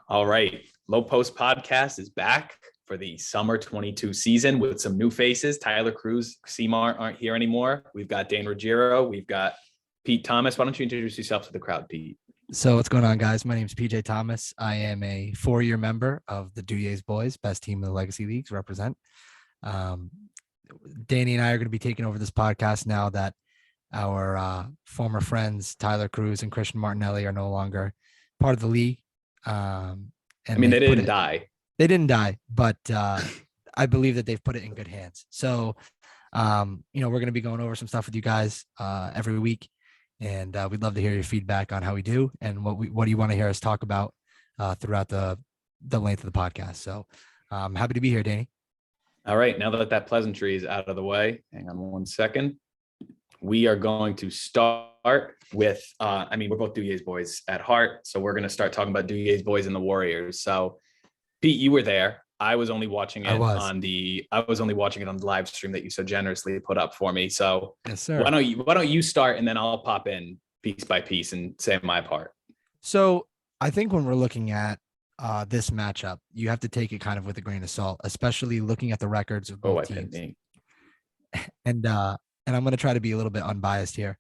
All right. Low Post Podcast is back for the summer 22 season with some new faces. Tyler Cruz, Seymour aren't here anymore. We've got Dan Ruggiero. We've got Pete Thomas. Why don't you introduce yourself to the crowd, Pete? So what's going on, guys? My name is PJ Thomas. I am a 4-year member of the Duyes Boys, best team in the Legacy Leagues, represent. Danny and I are going to be taking over this podcast now that our former friends, Tyler Cruz and Christian Martinelli, are no longer part of the league. They didn't die. They didn't die, but I believe that they've put it in good hands. So, we're going to be going over some stuff with you guys every week. And we'd love to hear your feedback on how we do and what do you want to hear us talk about throughout the length of the podcast. So I'm happy to be here, Danny. All right. Now that pleasantry is out of the way, hang on 1 second. We are going to start with, we're both Duyes boys at heart. So we're going to start talking about Duyes boys and the Warriors. So Pete, you were there. I was only watching it on the live stream that you so generously put up for me. So yes, sir. Why don't you start and then I'll pop in piece by piece and say my part. So I think when we're looking at this matchup, you have to take it kind of with a grain of salt, especially looking at the records of both teams. And I'm going to try to be a little bit unbiased here.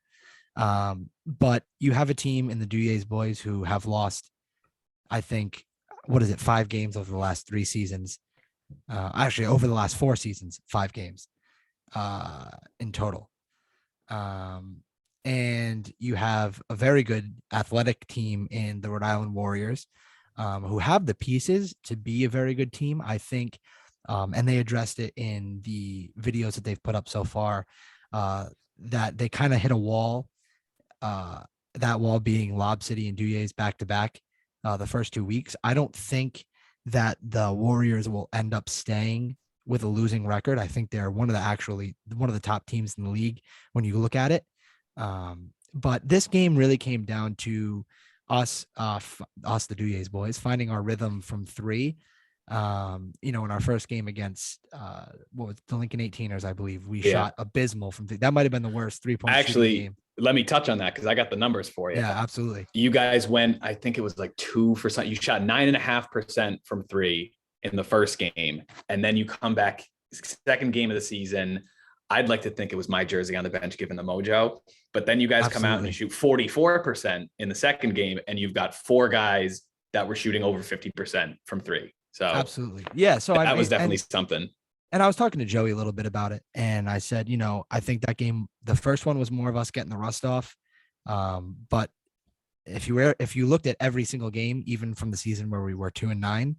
But you have a team in the Duyes boys who have lost, I think, 5 games over the last 3 seasons? Actually, over the last 4 seasons, 5 games in total. And you have a very good athletic team in the Rhode Island Warriors who have the pieces to be a very good team, I think. And they addressed it in the videos that they've put up so far, that they kind of hit a wall, that wall being Lob City and Duyes back-to-back. The first 2 weeks. I don't think that the Warriors will end up staying with a losing record. I think they're one of the top teams in the league when you look at it. But this game really came down to us, the Duyes boys, finding our rhythm from 3. In our first game against the Lincoln 18ers, I believe we shot abysmal from 3. That might have been the worst 3-point shooting game. Let me touch on that because I got the numbers for you. Yeah, absolutely. You guys went, I think it was like 2 for something. You shot 9.5% from 3 in the first game. And then you come back second game of the season. I'd like to think it was my jersey on the bench, given the mojo. But then you guys come out and you shoot 44% in the second game. And you've got 4 guys that were shooting over 50% from 3. So absolutely. Yeah. So that was definitely something. And I was talking to Joey a little bit about it. And I said, I think that game, the first one was more of us getting the rust off. But if you looked at every single game, even from the season where we were 2-9,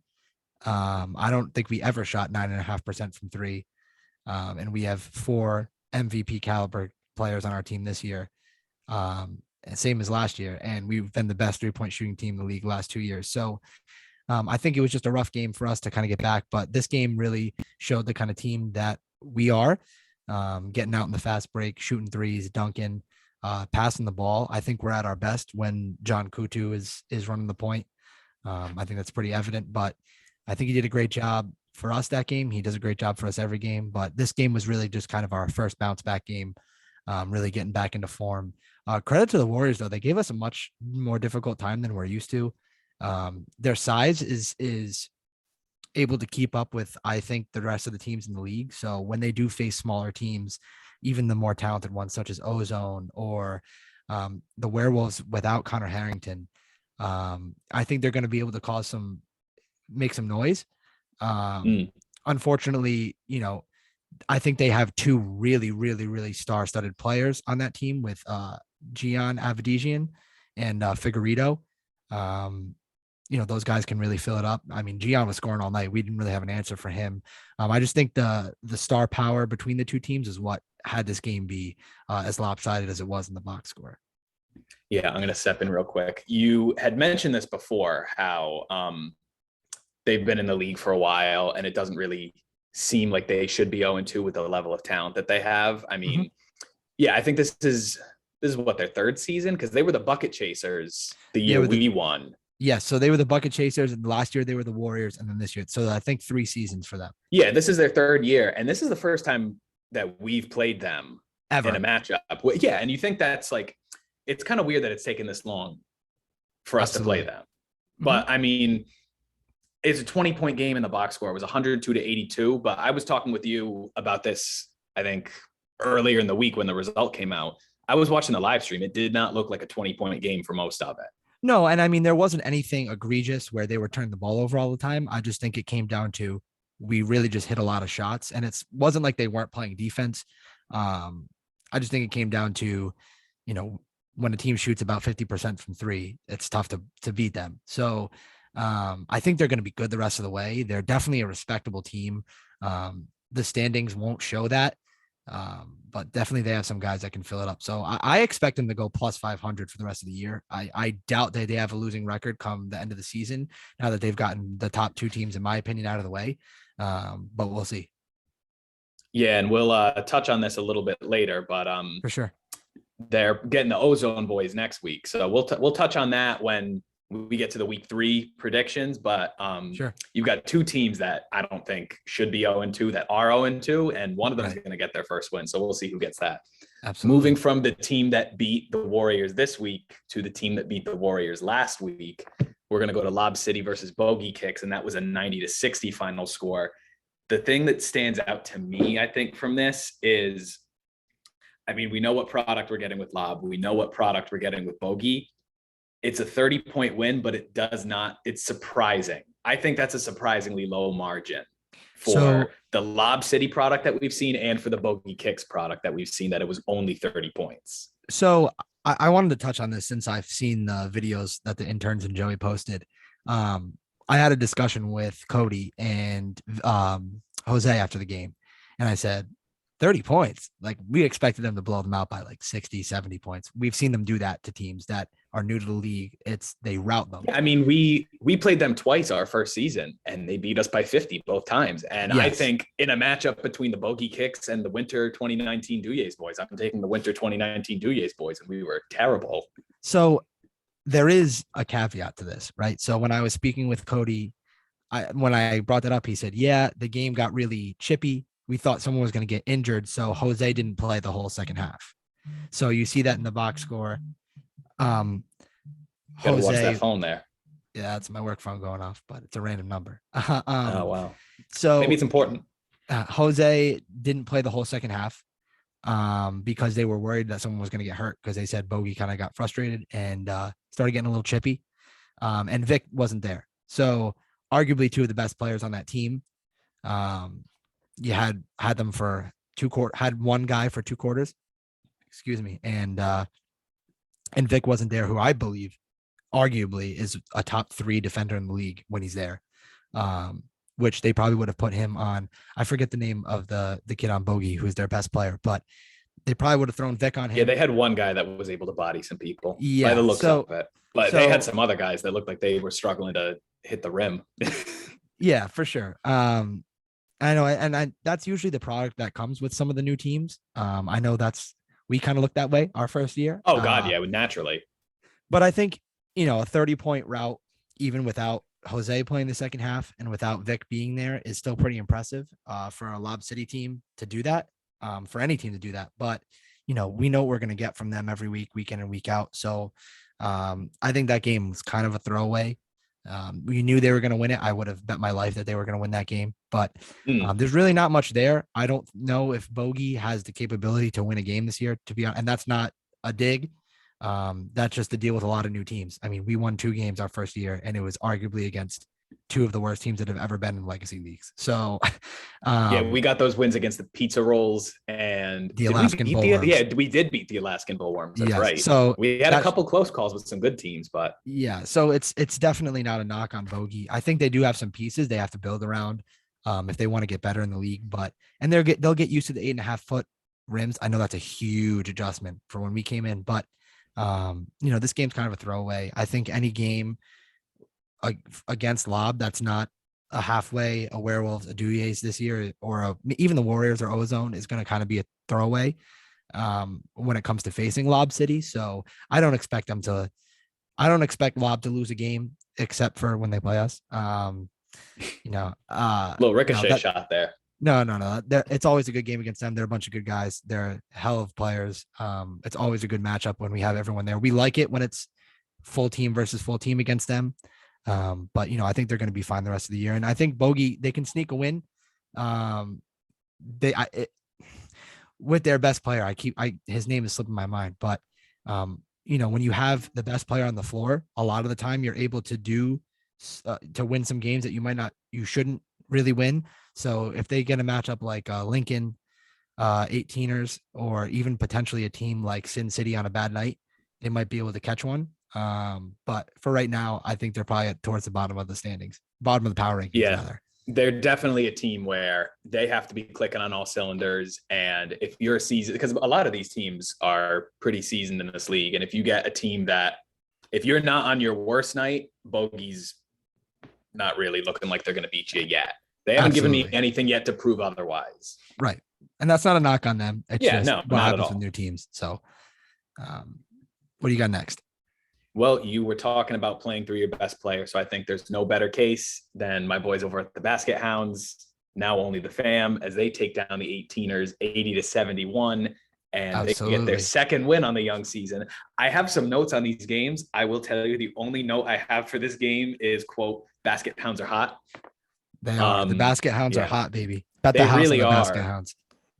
I don't think we ever shot 9.5% from 3. And we have 4 MVP caliber players on our team this year. Same as last year. And we've been the best 3-point shooting team in the league last 2 years. So I think it was just a rough game for us to kind of get back, but this game really showed the kind of team that we are, getting out in the fast break, shooting threes, dunking, passing the ball. I think we're at our best when John Kutu is running the point. I think that's pretty evident, but I think he did a great job for us that game. He does a great job for us every game, but this game was really just kind of our first bounce back game, really getting back into form. Credit to the Warriors though. They gave us a much more difficult time than we're used to. Their size is able to keep up with, I think, the rest of the teams in the league. So when they do face smaller teams, even the more talented ones such as Ozone or the Werewolves without Connor Harrington, I think they're going to be able to make some noise. Unfortunately, I think they have 2 really, really, really star-studded players on that team with Gian Avedizian and Figueredo. Those guys can really fill it up. I mean, Gian was scoring all night. We didn't really have an answer for him. I just think the star power between the 2 teams is what had this game be as lopsided as it was in the box score. Yeah, I'm going to step in real quick. You had mentioned this before, how they've been in the league for a while, and it doesn't really seem like they should be 0-2 with the level of talent that they have. I mean, yeah, I think this is what, their 3rd season, because they were the bucket chasers the year we won. Yes, so they were the bucket chasers, and last year they were the Warriors, and then this year. So I think 3 seasons for them. Yeah, this is their 3rd year, and this is the first time that we've played them ever in a matchup. Well, yeah, and you think that's like, it's kind of weird that it's taken this long for us to play them. But I mean, It's a 20-point game in the box score. It was 102-82. But I was talking with you about this, I think, earlier in the week when the result came out. I was watching the live stream. It did not look like a 20-point game for most of it. No, and I mean, there wasn't anything egregious where they were turning the ball over all the time. I just think it came down to we really just hit a lot of shots, and it wasn't like they weren't playing defense. I just think it came down to, when a team shoots about 50% from three, it's tough to beat them. So I think they're going to be good the rest of the way. They're definitely a respectable team. The standings won't show that. But definitely they have some guys that can fill it up. So I expect them to go plus 500 for the rest of the year. I doubt that they have a losing record come the end of the season now that they've gotten the top two teams, in my opinion, out of the way. But we'll see. Yeah, and we'll touch on this a little bit later, but for sure. They're getting the Ozone Boys next week. So we'll touch on that when we get to the week 3 predictions, but sure. You've got two teams that I don't think should be 0-2 that are 0-2, and one of them is going to get their first win. So we'll see who gets that. Absolutely. Moving from the team that beat the Warriors this week to the team that beat the Warriors last week, we're going to go to Lob City versus Bogey Kicks, and that was a 90-60 final score. The thing that stands out to me, I think, from this is, I mean, we know what product we're getting with Lob. We know what product we're getting with Bogey. It's a 30-point win, but it's surprising. I think that's a surprisingly low margin for the Lob City product that we've seen and for the Bogey Kicks product that we've seen, that it was only 30 points. So I wanted to touch on this since I've seen the videos that the interns and Joey posted. I had a discussion with Cody and Jose after the game, and I said, 30 points. Like, we expected them to blow them out by like 60, 70 points. We've seen them do that to teams that are new to the league. They route them. I mean, we played them twice our first season, and they beat us by 50 both times. And yes. I think in a matchup between the Bogey Kicks and the Winter 2019 Duyes boys, I'm taking the Winter 2019 Duyes boys, and we were terrible. So there is a caveat to this, right? So when I was speaking with Cody, when I brought that up, he said, yeah, the game got really chippy. We thought someone was going to get injured, so Jose didn't play the whole second half. So you see that in the box score. Jose, watch that phone there. Yeah, that's my work phone going off, but it's a random number. Oh, wow. So maybe it's important. Jose didn't play the whole second half because they were worried that someone was going to get hurt, because they said Bogey kind of got frustrated and started getting a little chippy. And Vic wasn't there. So arguably two of the best players on that team. You had them for had one guy for 2 quarters, excuse me. And Vic wasn't there, who I believe arguably is a top 3 defender in the league when he's there. Which they probably would have put him on. I forget the name of the kid on Bogey, who's their best player, but they probably would have thrown Vic on him. Yeah, they had one guy that was able to body some people. Yeah, by the looks of it. But they had some other guys that looked like they were struggling to hit the rim. Yeah, for sure. I know, and that's usually the product that comes with some of the new teams. I know we kind of looked that way our first year. Oh God, yeah, naturally. But I think, a 30-point route, even without Jose playing the second half and without Vic being there, is still pretty impressive for a Lob City team to do that, for any team to do that. But, we know what we're going to get from them every week, week in and week out. So I think that game was kind of a throwaway. We knew they were going to win it. I would have bet my life that they were going to win that game, but there's really not much there. I don't know if Bogey has the capability to win a game this year, to be honest. And that's not a dig. That's just the deal with a lot of new teams. I mean, we won 2 games our first year, and it was arguably against 2 of the worst teams that have ever been in legacy leagues. So yeah, we got those wins against the Pizza Rolls and the Alaskan Bullworms. Yeah, we did beat the Alaskan Bullworms. That's right. So we had a couple close calls with some good teams, but yeah, so it's definitely not a knock on Bogey. I think they do have some pieces they have to build around if they want to get better in the league, and they'll get used to the 8.5-foot rims. I know that's a huge adjustment for when we came in, but this game's kind of a throwaway. I think any game against Lob that's not a halfway, a Werewolves, a Duyes this year, or even the Warriors or Ozone is going to kind of be a throwaway when it comes to facing Lob City. So I don't expect Lob to lose a game except for when they play us. Little ricochet shot there. No. It's always a good game against them. They're a bunch of good guys. They're a hell of players. It's always a good matchup when we have everyone there. We like it when it's full team versus full team against them. But I think they're going to be fine the rest of the year. And I think Bogey, they can sneak a win. Um, with their best player, his name is slipping my mind, but when you have the best player on the floor, a lot of the time you're able to to win some games that you shouldn't really win. So if they get a matchup like Lincoln, 18ers, or even potentially a team like Sin City on a bad night, they might be able to catch one. But for right now, I think they're probably towards the bottom of the standings, bottom of the power rankings, rather. They're definitely a team where they have to be clicking on all cylinders. And if you're a season, because a lot of these teams are pretty seasoned in this league. And if you get a team that, if you're not on your worst night, Bogey's not really looking like they're going to beat you yet. They haven't given me anything yet to prove otherwise. Right. And that's not a knock on them. It's just what happens with new teams. So what do you got next? Well, you were talking about playing through your best player. So I think there's no better case than my boys over at the Basket Hounds, now only the fam, as they take down the 18ers 80-71. And they get their second win on the young season. I have some notes on these games. I will tell you the only note I have for this game is, quote, Basket Hounds are hot. They are. The Basket Hounds are hot, baby. Bet the house really on the Basket Hounds.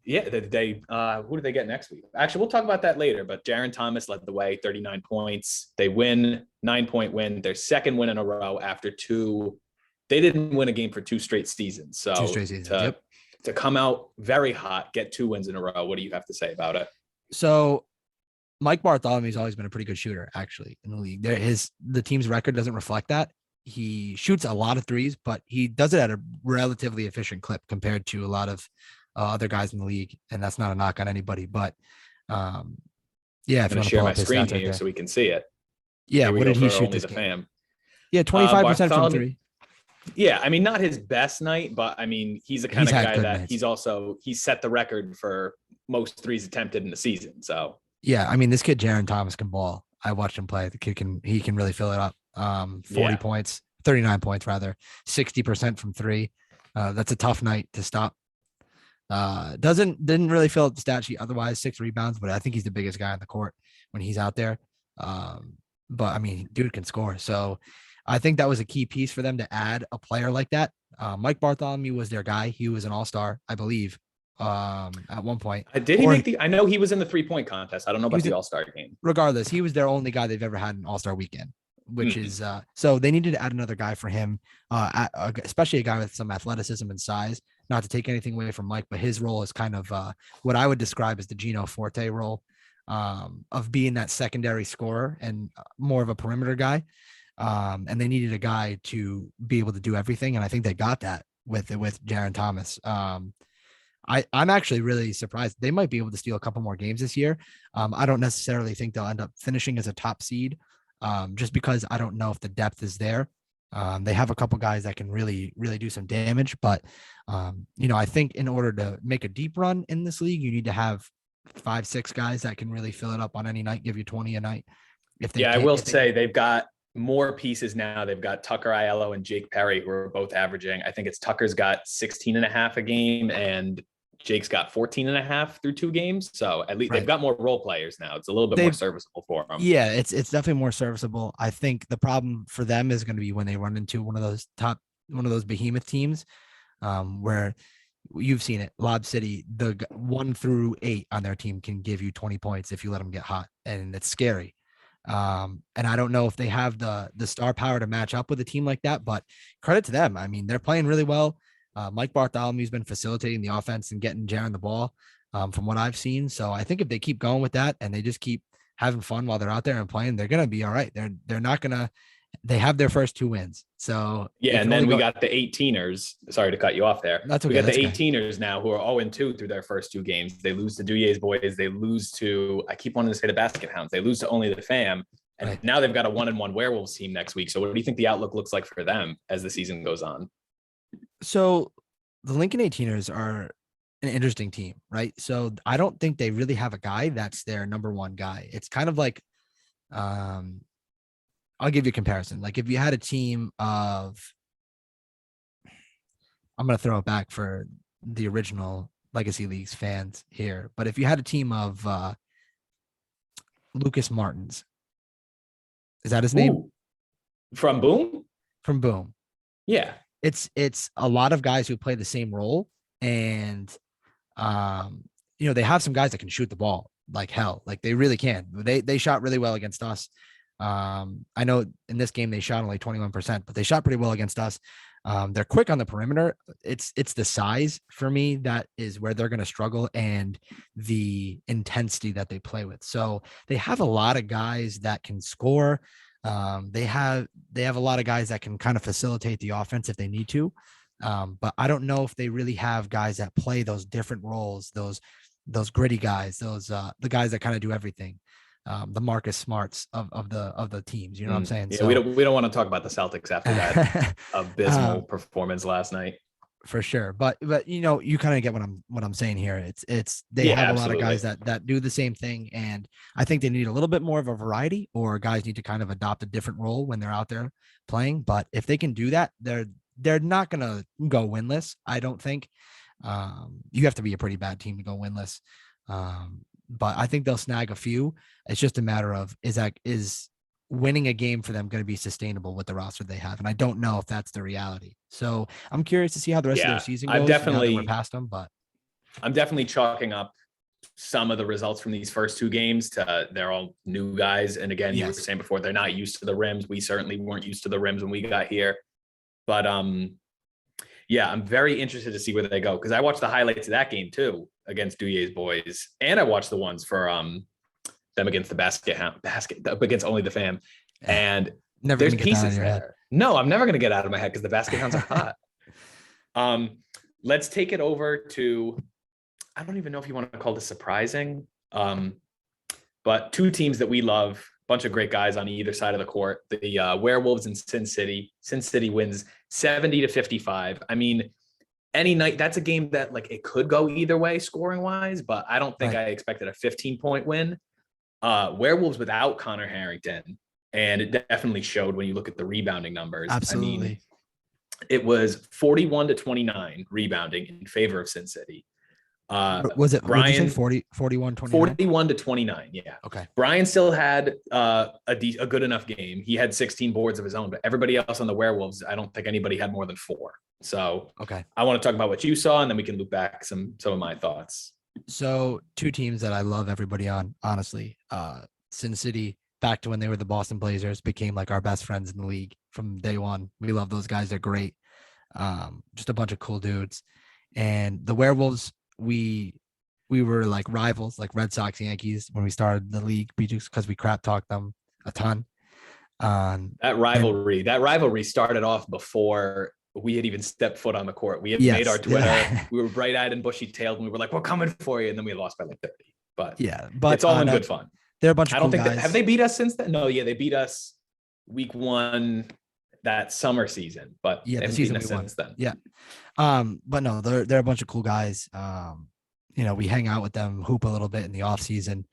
Yeah, who do they get next week? Actually, we'll talk about that later, but Jaron Thomas led the way, 39 points. They win, 9-point win, their second win in a row after they didn't win a game for 2 straight seasons. So 2 straight seasons, to come out very hot, get 2 wins in a row, what do you have to say about it? So Mike Bartholomew's always been a pretty good shooter, actually, in the league. The team's record doesn't reflect that. He shoots a lot of threes, but he does it at a relatively efficient clip compared to a lot of other guys in the league, and that's not a knock on anybody. But if I'm going to share my screen here so we can see it. Yeah, what did he shoot this game? Fam. Yeah, 25% from 3. Yeah, I mean, not his best night, but I mean, he's the kind of guy that he's set the record for most threes attempted in the season. So yeah, I mean, this kid Jaron Thomas can ball. I watched him play. The kid he can really fill it up. 40 points, 39 points rather, 60% from 3. That's a tough night to stop. Didn't really fill up the stat sheet otherwise, 6 rebounds, but I think he's the biggest guy on the court when he's out there. But I mean, dude can score. So I think that was a key piece for them to add a player like that. Mike Bartholomew was their guy. He was an all-star, I believe, at one point. Did he I know he was in the 3-point contest. I don't know about the all-star game. Regardless, he was their only guy they've ever had an all-star weekend, which is so they needed to add another guy for him, especially a guy with some athleticism and size. Not to take anything away from Mike, but his role is kind of what I would describe as the Gino Forte role, of being that secondary scorer and more of a perimeter guy. And they needed a guy to be able to do everything. And I think they got that with Jaron Thomas. I'm actually really surprised. They might be able to steal a couple more games this year. I don't necessarily think they'll end up finishing as a top seed, just because I don't know if the depth is there. They have a couple guys that can really, really do some damage, but I think in order to make a deep run in this league, you need to have 5-6 guys that can really fill it up on any night, give you 20 a night. I will say they've got more pieces now. They've got Tucker Aiello and Jake Perry, who are both averaging. I think it's Tucker's got 16.5 a game and Jake's got 14.5 through 2 games. So at least they've got more role players now. It's a little bit more serviceable for them. Yeah, it's definitely more serviceable. I think the problem for them is going to be when they run into one of those behemoth teams, where you've seen it. Lob City, the 1 through 8 on their team can give you 20 points if you let them get hot, and it's scary. And I don't know if they have the star power to match up with a team like that, but credit to them. I mean, they're playing really well. Mike Bartholomew's been facilitating the offense and getting Jaron the ball, from what I've seen. So I think if they keep going with that and they just keep having fun while they're out there and playing, they're going to be all right. They're not going to, they have their first 2 wins. So yeah. And then we got the 18ers. Sorry to cut you off there. That's okay. We got the 18ers now who are 0-2 through their first 2 games. They lose to Duyer's boys. They lose to, I keep wanting to say the Basket Hounds. They lose to only the fam. And now they've got a 1-1 Werewolves team next week. So what do you think the outlook looks like for them as the season goes on? So the Lincoln 18ers are an interesting team, right? So I don't think they really have a guy that's their number 1 guy. It's kind of like, I'll give you a comparison. Like if you had a team of, I'm going to throw it back for the original Legacy Leagues fans here, but if you had a team of Lucas Martins, is that his name? From Boom? from Boom. Yeah. It's a lot of guys who play the same role, and they have some guys that can shoot the ball like hell. Like they really can. They shot really well against us. I know in this game they shot only 21%, but they shot pretty well against us. They're quick on the perimeter. It's the size for me that is where they're going to struggle, and the intensity that they play with. So they have a lot of guys that can score. They have a lot of guys that can kind of facilitate the offense if they need to. But I don't know if they really have guys that play those different roles, those gritty guys, the guys that kind of do everything. The Marcus Smarts of the teams, you know what I'm saying? Yeah, so, we don't want to talk about the Celtics after that abysmal performance last night. For sure. But you kind of get what I'm saying here. They have a lot of guys that do the same thing. And I think they need a little bit more of a variety, or guys need to kind of adopt a different role when they're out there playing. But if they can do that, they're not going to go winless. I don't think. You have to be a pretty bad team to go winless. But I think they'll snag a few. It's just a matter of, is winning a game for them going to be sustainable with the roster they have? And I don't know if that's the reality. So I'm curious to see how the rest of their season goes. We're past them, but I'm definitely chalking up some of the results from these first two games to they're all new guys. And again, you were saying before, they're not used to the rims. We certainly weren't used to the rims when we got here. But yeah, I'm very interested to see where they go, because I watched the highlights of that game too against Duyer's boys, and I watched the ones for them against the basket against Only the Fam. And there's pieces there. No, I'm never going to get out of my head because the basket hounds are hot. Let's take it over to, I don't even know if you want to call this surprising, but two teams that we love, bunch of great guys on either side of the court. The Werewolves in Sin City. Sin City wins 70-55. I mean, any night, that's a game that like it could go either way scoring wise, but I don't think I expected a 15-point win. Werewolves without Connor Harrington, and it definitely showed when you look at the rebounding numbers. Absolutely. I mean, it was 41-29 rebounding in favor of Sin City. Was it Brian 41 to 29? Yeah. Okay. Brian still had a good enough game. He had 16 boards of his own, but everybody else on the Werewolves, I don't think anybody had more than 4. So okay, I want to talk about what you saw, and then we can loop back some of my thoughts. So two teams that I love everybody on, honestly. Sin City, back to when they were the Boston Blazers, became like our best friends in the league from day one. We love those guys. They're great. Just a bunch of cool dudes. And the Werewolves, we were like rivals, like Red Sox, Yankees, when we started the league, because we crap talked them a ton. That rivalry started off before we had even stepped foot on the court. We had made our Twitter. Yeah. We were bright-eyed and bushy-tailed, and we were like, "We're coming for you," and then we lost by like 30. But it's all in good fun. They're a bunch of I don't cool think guys. Have they beat us since then? No, yeah, they beat us week 1 that summer season, but the season since then. Yeah. But no, they're a bunch of cool guys. We hang out with them, hoop a little bit in the off season.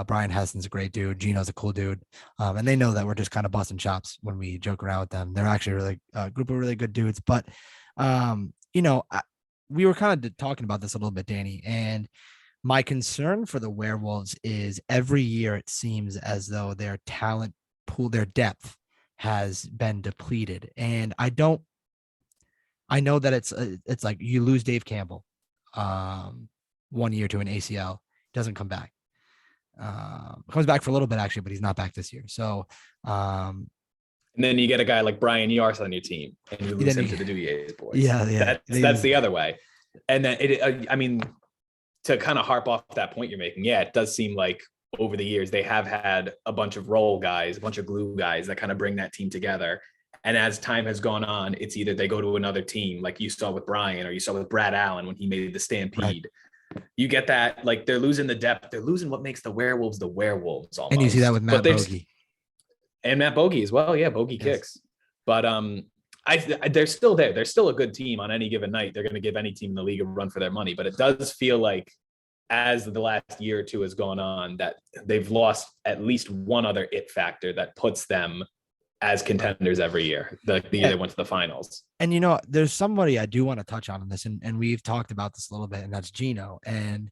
Brian Heston's a great dude. Gino's a cool dude. And they know that we're just kind of busting chops when we joke around with them. They're actually really a group of really good dudes. But, we were kind of talking about this a little bit, Danny, and my concern for the Werewolves is every year it seems as though their talent pool, their depth has been depleted. And I know that it's like you lose Dave Campbell 1 year to an ACL, doesn't come back. Comes back for a little bit actually, but he's not back this year. So and then you get a guy like Brian Yars on your team, and you lose him to the Duyer's boys. Yeah. That's the other way. And then to kind of harp off that point you're making, it does seem like over the years they have had a bunch of role guys, a bunch of glue guys that kind of bring that team together. And as time has gone on, it's either they go to another team, like you saw with Brian, or you saw with Brad Allen when he made the Stampede. Right. You get that, like they're losing the depth. They're losing what makes the Werewolves almost. And you see that with Matt Bogey. And Matt Bogey as well. Yeah, Bogey kicks. But they're still there. They're still a good team on any given night. They're going to give any team in the league a run for their money. But it does feel like as the last year or two has gone on, that they've lost at least one other it factor that puts them as contenders every year. The year they went to the finals. And there's somebody I do want to touch on this, and we've talked about this a little bit, and that's Gino. And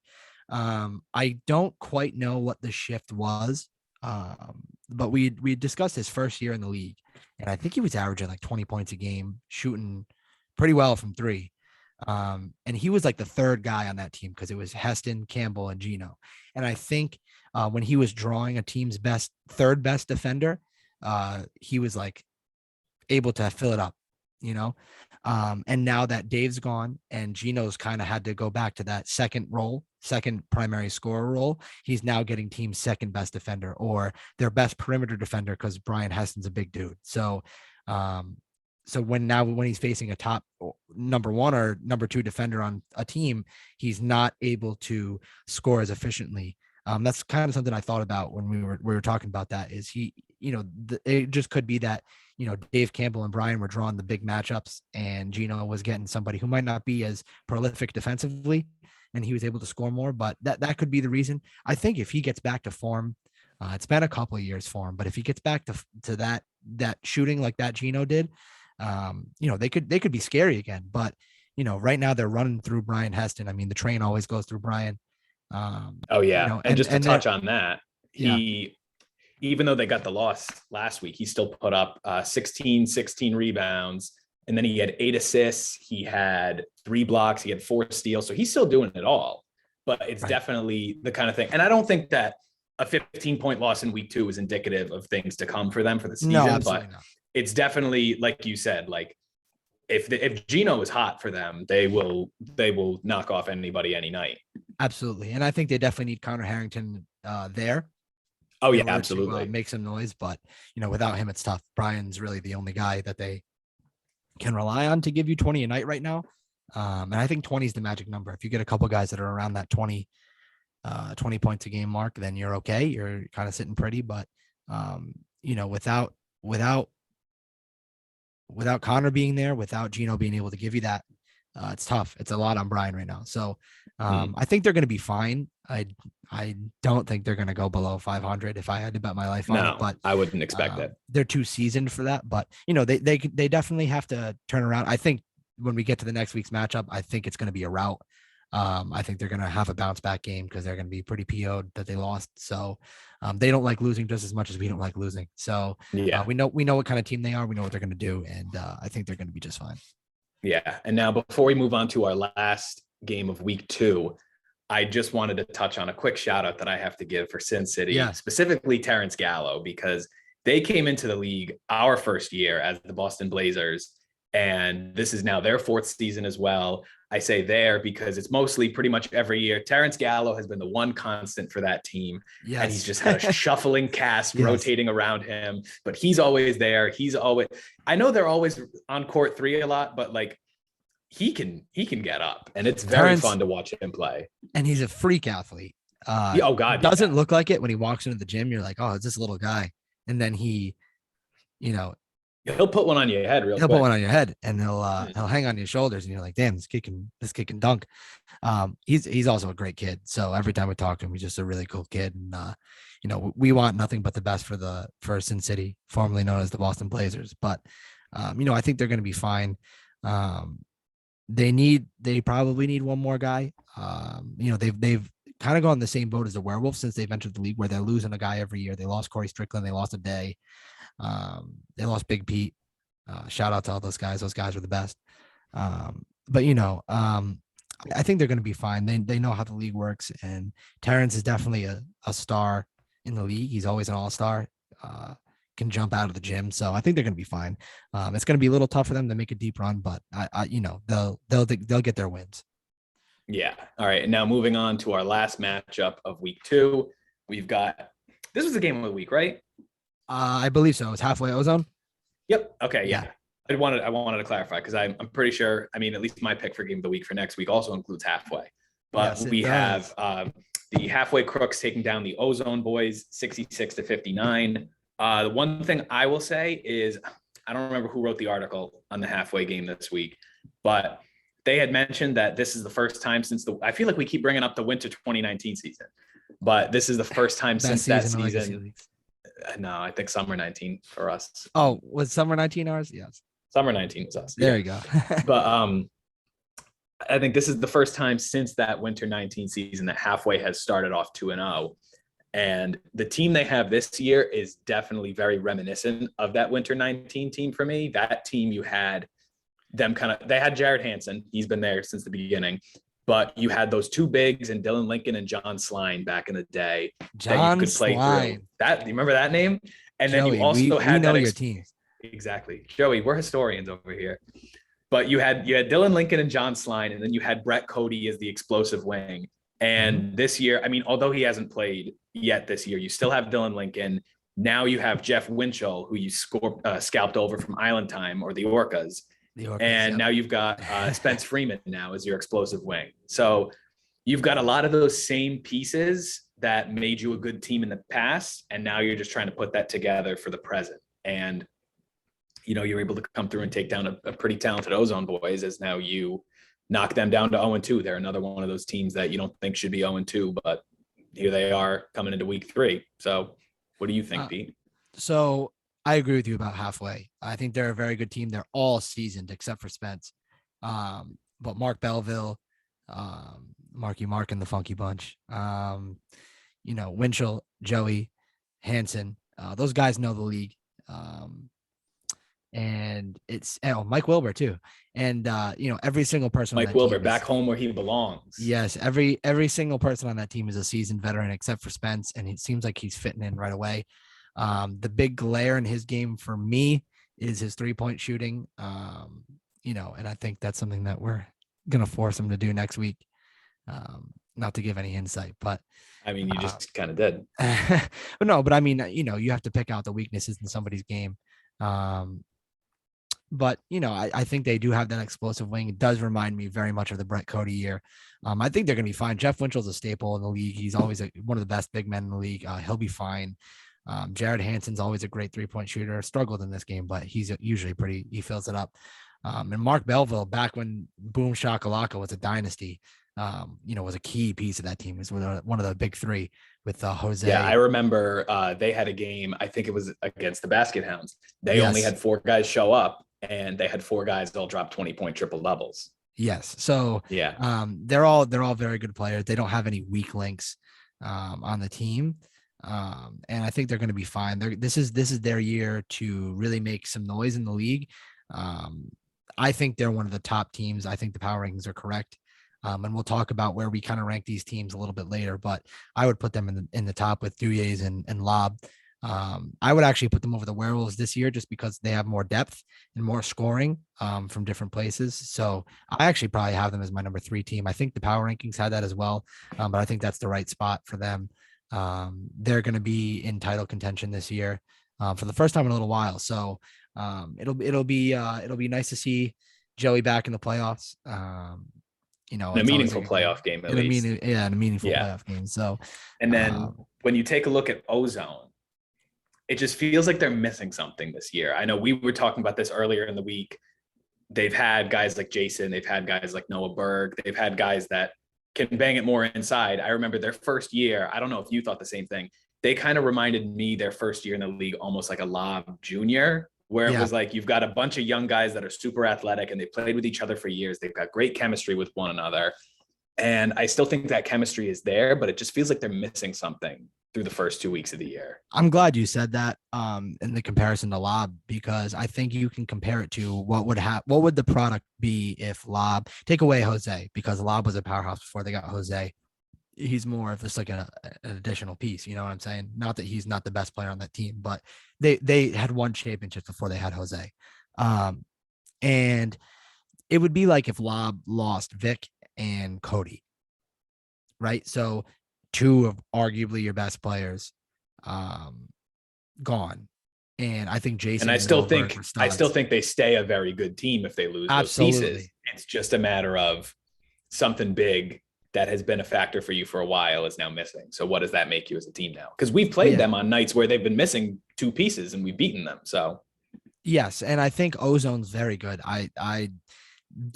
I don't quite know what the shift was, but we discussed his first year in the league, and I think he was averaging like 20 points a game, shooting pretty well from three. And he was like the third guy on that team because it was Heston, Campbell, and Gino. And I think when he was drawing a team's third best defender, he was like able to fill it up, you know. And now that Dave's gone and Gino's kind of had to go back to that second primary scorer role, he's now getting team's second best defender or their best perimeter defender because Brian Heston's a big dude. So when he's facing a top number one or number two defender on a team, he's not able to score as efficiently. That's kind of something I thought about when we were talking about that. Is he, it just could be that Dave Campbell and Brian were drawing the big matchups, and Gino was getting somebody who might not be as prolific defensively, and he was able to score more. But that could be the reason. I think if he gets back to form, it's been a couple of years for him, but if he gets back to that shooting like that Gino did, they could be scary again. But right now they're running through Brian Heston. I mean, the train always goes through Brian. And just to touch on that, even though they got the loss last week, he still put up 16 rebounds, and then he had 8 assists, he had 3 blocks, he had 4 steals, so he's still doing it all. But it's definitely the kind of thing, and I don't think that a 15-point loss in week 2 is indicative of things to come for them for the season. No, but not. It's definitely, like you said, like if Gino is hot for them, they will knock off anybody any night. Absolutely. And I think they definitely need Connor Harrington there. Oh yeah, absolutely. To, make some noise, but without him, it's tough. Brian's really the only guy that they can rely on to give you 20 a night right now. And I think 20 is the magic number. If you get a couple guys that are around that 20 points a game mark, then you're okay. You're kind of sitting pretty, but without Connor being there, without Gino being able to give you that, it's tough. It's a lot on Brian right now. So I think they're going to be fine. I don't think they're going to go below 500 if I had to bet my life on it. But I wouldn't expect that. They're too seasoned for that. But they definitely have to turn around. I think when we get to the next week's matchup, I think it's going to be a rout. I think they're going to have a bounce back game because they're going to be pretty PO'd that they lost. So they don't like losing just as much as we don't like losing. So we know what kind of team they are. We know what they're going to do. And I think they're going to be just fine. Yeah. And now before we move on to our last game of week 2, I just wanted to touch on a quick shout out that I have to give for Sin City, specifically Terrence Gallo, because they came into the league our first year as the Boston Blazers. And this is now their 4th season as well. I say there because it's mostly pretty much every year. Terrence Gallo has been the one constant for that team. Yes. And he's just had a shuffling cast rotating around him, but he's always there. I know they're always on court 3 a lot, but like he can get up, and it's very fun to watch him play. And he's a freak athlete. Doesn't look like it when he walks into the gym. You're like, oh, it's this little guy. And then he, he'll put one on your head real quick. He'll put one on your head, and he'll hang on your shoulders, and you're like, damn, this kid can dunk. He's also a great kid. So every time we talk to him, he's just a really cool kid. And we want nothing but the best for Sin City, formerly known as the Boston Blazers. But I think they're going to be fine. They probably need one more guy. They've kind of gone the same boat as the Werewolves since they've entered the league, where they're losing a guy every year. They lost Corey Strickland. They lost a day. They lost Big Pete. Shout out to all those guys. Those guys were the best. But I think they're going to be fine. They know how the league works, and Terrence is definitely a star in the league. He's always an all-star. Can jump out of the gym, so I think they're going to be fine. It's going to be a little tough for them to make a deep run, but they'll get their wins. Yeah. All right. And now moving on to our last matchup of week 2, we've got, this was the game of the week, right? I believe so. It's halfway ozone. Yep. Okay. Yeah. I wanted to clarify because I'm pretty sure. I mean, at least my pick for game of the week for next week also includes halfway. But yes, we have the halfway Crooks taking down the Ozone Boys 66-59. The one thing I will say is I don't remember who wrote the article on the halfway game this week, but they had mentioned that this is the first time since I feel like we keep bringing up the winter 2019 season, but this is the first time since that season. No, I think summer 19 for us. Oh, was summer 19 ours? Yes. Summer 19 was us. There you go. But I think this is the first time since that winter 19 season that halfway has started off 2-0. And the team they have this year is definitely very reminiscent of that Winter 19 team for me. That team, you had them they had Jared Hansen. He's been there since the beginning. But you had those two bigs and Dylan Lincoln and John Sline back in the day that you John could play Sline. through. That, you remember that name? And Joey, then you also had know that your team. Exactly. Joey, we're historians over here. But you had Dylan Lincoln and John Sline, and then you had Brett Cody as the explosive wing. And this year, I mean, although he hasn't played yet this year, you still have Dylan Lincoln. Now you have Jeff Winchell, who you scalped over from Island Time or the Orcas. And now you've got Spence Freeman now as your explosive wing. So you've got a lot of those same pieces that made you a good team in the past. And now you're just trying to put that together for the present. And, you're able to come through and take down a pretty talented Ozone boys as now you knock them down to 0-2. They're another one of those teams that you don't think should be 0-2, but here they are coming into week 3. So what do you think, Pete? So I agree with you about halfway. I think they're a very good team. They're all seasoned except for Spence. But Mark Belleville, Marky Mark and the Funky Bunch, Winchell, Joey, Hansen, those guys know the league. And it's Mike Wilbur too. And every single person Mike Wilbur back home where he belongs. Yes, every single person on that team is a seasoned veteran except for Spence, and it seems like he's fitting in right away. The big glare in his game for me is his 3-point shooting. And I think that's something that we're gonna force him to do next week. Not to give any insight, but I mean, you just kind of did. But I mean, you have to pick out the weaknesses in somebody's game. But, I think they do have that explosive wing. It does remind me very much of the Brett Cody year. I think they're going to be fine. Jeff Winchell's a staple in the league. He's always one of the best big men in the league. He'll be fine. Jared Hansen's always a great 3-point shooter. Struggled in this game, but he's usually he fills it up. And Mark Belleville, back when Boom Shakalaka was a dynasty, was a key piece of that team. Is one of the big 3 with Jose. Yeah, I remember they had a game. I think it was against the Basket Hounds. They only had 4 guys show up, and they had 4 guys all drop 20-point triple doubles. Yes. So yeah, they're all very good players. They don't have any weak links on the team. And I think they're going to be fine. This is their year to really make some noise in the league. I think they're one of the top teams. I think the power rankings are correct. And we'll talk about where we kind of rank these teams a little bit later, but I would put them in the top with Duyes and Lob. I would actually put them over the Werewolves this year just because they have more depth and more scoring from different places. So I actually probably have them as my number 3 team. I think the power rankings had that as well, but I think that's the right spot for them. They're going to be in title contention this year for the first time in a little while. So it'll be nice to see Joey back in the playoffs. in a meaningful playoff game at least. In a meaningful playoff game. So, and then when you take a look at Ozone, it just feels like they're missing something this year. I know we were talking about this earlier in the week. They've had guys like Jason. They've had guys like Noah Berg. They've had guys that can bang it more inside. I remember their first year. I don't know if you thought the same thing. They kind of reminded me their first year in the league almost like a Lob Junior, where it was like you've got a bunch of young guys that are super athletic and they played with each other for years. They've got great chemistry with one another. And I still think that chemistry is there, but it just feels like they're missing something through the first 2 weeks of the year. I'm glad you said that in the comparison to Lob, because I think you can compare it to what would the product be if Lob, take away Jose, because Lob was a powerhouse before they got Jose. He's more of just like an additional piece. You know what I'm saying? Not that he's not the best player on that team, but they had won championships before they had Jose. And it would be like if Lob lost Vic and Cody, right? So 2 of arguably your best players gone. And I think Jason and I still think they stay a very good team if they lose those pieces. It's just a matter of something big that has been a factor for you for a while is now missing. So what does that make you as a team now? Because we've played them on nights where they've been missing 2 pieces and we've beaten them. So yes, and I think Ozone's very good.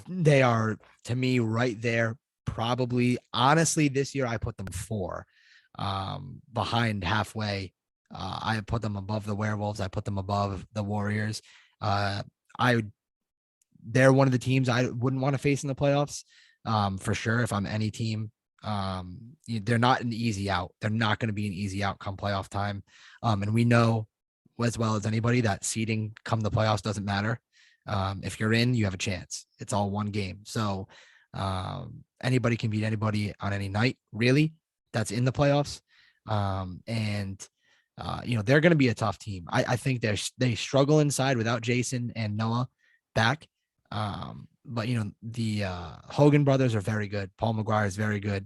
They are, to me, right there. Probably, honestly, this year I put them 4 behind halfway. I put them above the Werewolves. I put them above the Warriors. They're one of the teams I wouldn't want to face in the playoffs for sure. If I'm any team They're not an easy out. They're not going to be an easy out come playoff time. And we know as well as anybody that seeding come the playoffs doesn't matter. If you're in, you have a chance. It's all one game. So anybody can beat anybody on any night, really, that's in the playoffs. They're going to be a tough team. I think they struggle inside without Jason and Noah back. But the Hogan brothers are very good. Paul McGuire is very good.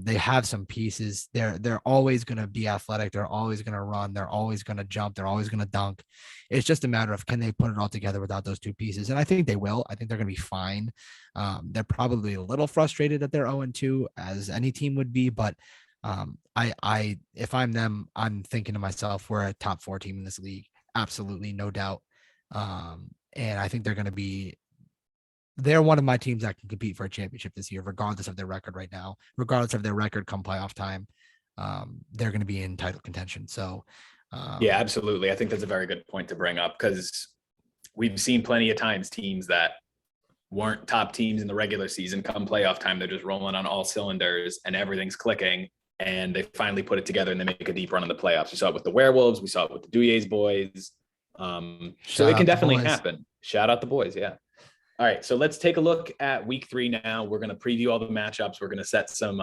They have some pieces. They're always going to be athletic. They're always going to run. They're always going to jump. They're always going to dunk. It's just a matter of, can they put it all together without those two pieces? And I think they will. I think they're going to be fine. They're probably a little frustrated that they're 0-2, as any team would be. But if I'm them, I'm thinking to myself, we're a top 4 team in this league. Absolutely, no doubt. And I think they're one of my teams that can compete for a championship this year, regardless of their record right now, regardless of their record come playoff time. They're going to be in title contention. So, yeah, absolutely. I think that's a very good point to bring up, because we've seen plenty of times teams that weren't top teams in the regular season come playoff time, they're just rolling on all cylinders and everything's clicking, and they finally put it together and they make a deep run in the playoffs. We saw it with the Werewolves. We saw it with the Duyes boys. So it can definitely happen. Shout out the boys. Yeah. All right, so let's take a look at week 3 now. We're going to preview all the matchups. We're going to set some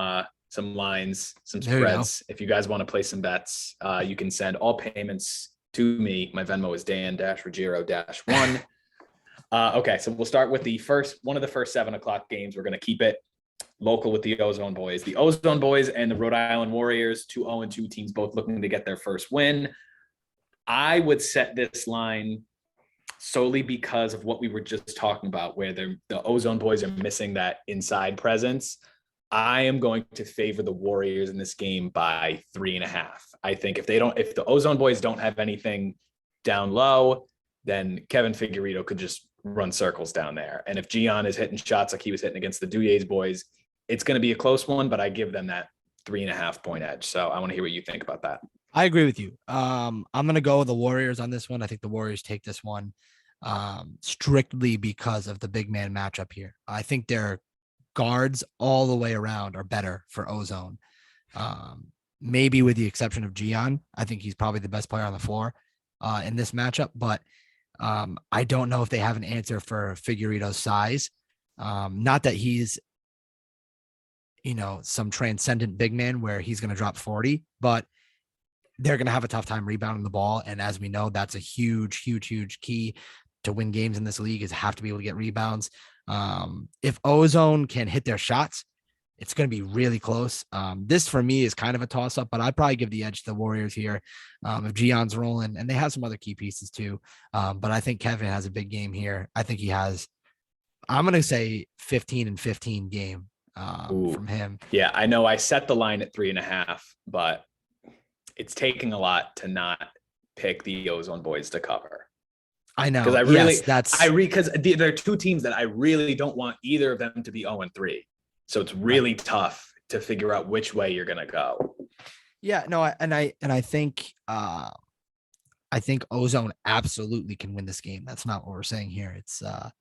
lines, some spreads. If you guys want to play some bets, you can send all payments to me. My Venmo is Dan-Ruggiero-1. Okay, so we'll start with one of the first 7:00 games. We're going to keep it local with the Ozone Boys. The Ozone Boys and the Rhode Island Warriors, 2 0-2 teams, both looking to get their first win. I would set this line solely because of what we were just talking about, where the Ozone Boys are missing that inside presence. I am going to favor the Warriors in this game by 3.5. I think if the Ozone Boys don't have anything down low, then Kevin Figueredo could just run circles down there. And if Gian is hitting shots like he was hitting against the Duyes boys, it's going to be a close one, but I give them that 3.5 point edge. So I want to hear what you think about that. I agree with you. I'm going to go with the Warriors on this one. I think the Warriors take this one strictly because of the big man matchup here. I think their guards all the way around are better for Ozone. Maybe with the exception of Gian. I think he's probably the best player on the floor in this matchup, but I don't know if they have an answer for Figueredo's size. Not that he's, some transcendent big man where he's going to drop 40, but they're going to have a tough time rebounding the ball. And as we know, that's a huge, huge, huge key to win games in this league, is have to be able to get rebounds. If Ozone can hit their shots, it's going to be really close. This for me is kind of a toss up, but I'd probably give the edge to the Warriors here. If Gion's rolling, and they have some other key pieces too. But I think Kevin has a big game here. I think he has, I'm going to say 15-15 game from him. Yeah, I know I set the line at 3.5, but it's taking a lot to not pick the Ozone Boys to cover. I know. Because because there are 2 teams that I really don't want either of them to be 0-3. So it's really tough to figure out which way you're going to go. Yeah, no, I think Ozone absolutely can win this game. That's not what we're saying here. It's I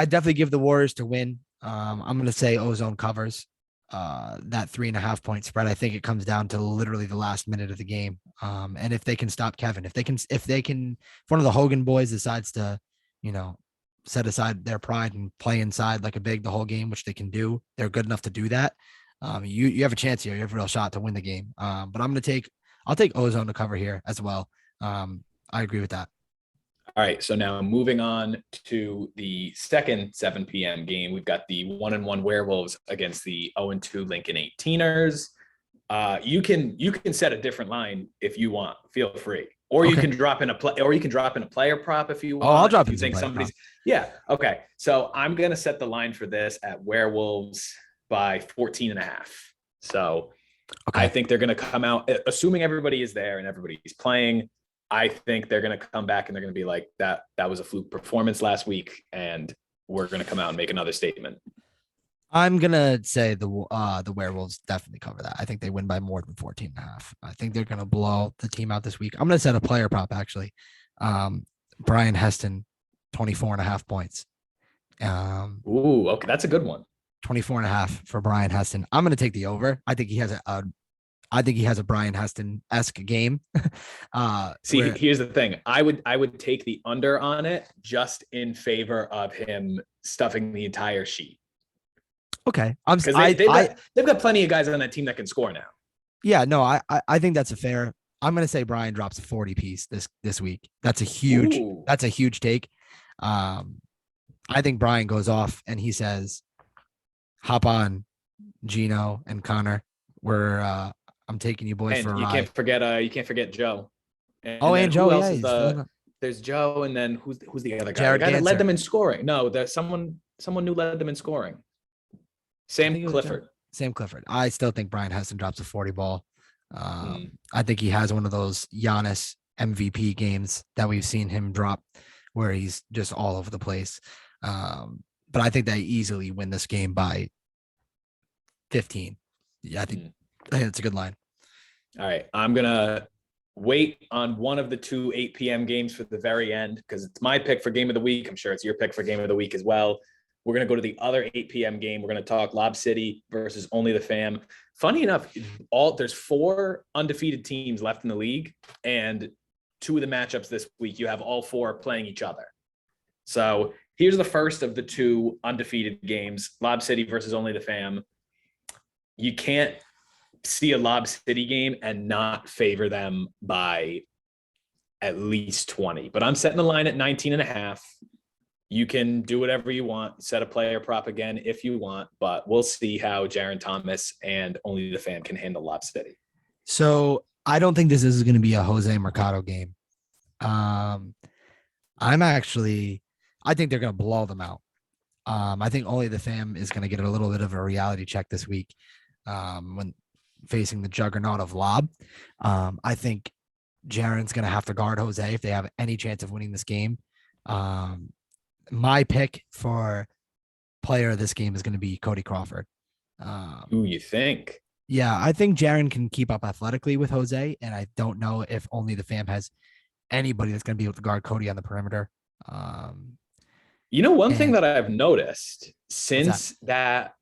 definitely give the Warriors to win. I'm going to say Ozone covers that 3.5 point spread. I think it comes down to literally the last minute of the game. And if they can stop Kevin, if one of the Hogan boys decides to, set aside their pride and play inside like a big the whole game, which they can do, they're good enough to do that. You have a chance here. You have a real shot to win the game. But I'll take Ozone to cover here as well. I agree with that. All right, so now moving on to the second 7 p.m. game, we've got the 1-1 Werewolves against the 0-2 Lincoln 18ers. You can set a different line if you want. Feel free, or you can drop in a player prop if you want. Oh, I'll drop in. You think somebody's yeah. Okay, so I'm gonna set the line for this at Werewolves by 14.5. So I think they're gonna come out, assuming everybody is there and everybody's playing. I think they're going to come back and they're going to be like, that was a fluke performance last week, and we're going to come out and make another statement. I'm going to say the Werewolves definitely cover that. I think they win by more than 14.5. I think they're going to blow the team out this week. I'm going to set a player prop, actually. Brian Heston, 24.5 points. Okay. That's a good one. 24.5 for Brian Heston. I'm going to take the over. I think he has a Brian Heston-esque game. See, here's the thing. I would take the under on it just in favor of him stuffing the entire sheet. Okay. Because they've got plenty of guys on that team that can score now. Yeah, no, I think that's a fair. I'm going to say Brian drops a 40 piece this week. That's a huge take. I think Brian goes off and he says, hop on, Gino and Connor. I'm taking you boys for a ride. You can't forget Joe. And Joe, who else is there's Joe, and then who's the other guy? Jared the guy that led Ganser. them in scoring. No, there's someone who led them in scoring. Sam Clifford. Sam Clifford. I still think Brian Heston drops a 40 ball. I think he has one of those Giannis MVP games that we've seen him drop where he's just all over the place. But I think they easily win this game by 15. Yeah, I think it's a good line. All right. I'm going to wait on one of the two 8 p.m. games for the very end because it's my pick for game of the week. I'm sure it's your pick for game of the week as well. We're going to go to the other 8 p.m. game. We're going to talk Lob City versus Only the Fam. Funny enough, there's 4 undefeated teams left in the league, and 2 of the matchups this week, you have all 4 playing each other. So here's the first of the 2 undefeated games, Lob City versus Only the Fam. You can't see a Lob City game and not favor them by at least 20. But I'm setting the line at 19.5. You can do whatever you want, set a player prop again if you want, but we'll see how Jaron Thomas and Only the Fam can handle Lob City. So I don't think this is going to be a Jose Mercado game. I think they're going to blow them out. I think Only the Fam is going to get a little bit of a reality check this week when facing the juggernaut of Lob. I think Jaron's going to have to guard Jose if they have any chance of winning this game. My pick for player of this game is going to be Cody Crawford. Who you think? Yeah, I think Jaron can keep up athletically with Jose, and I don't know if Only the Fam has anybody that's going to be able to guard Cody on the perimeter. One thing that I've noticed since that,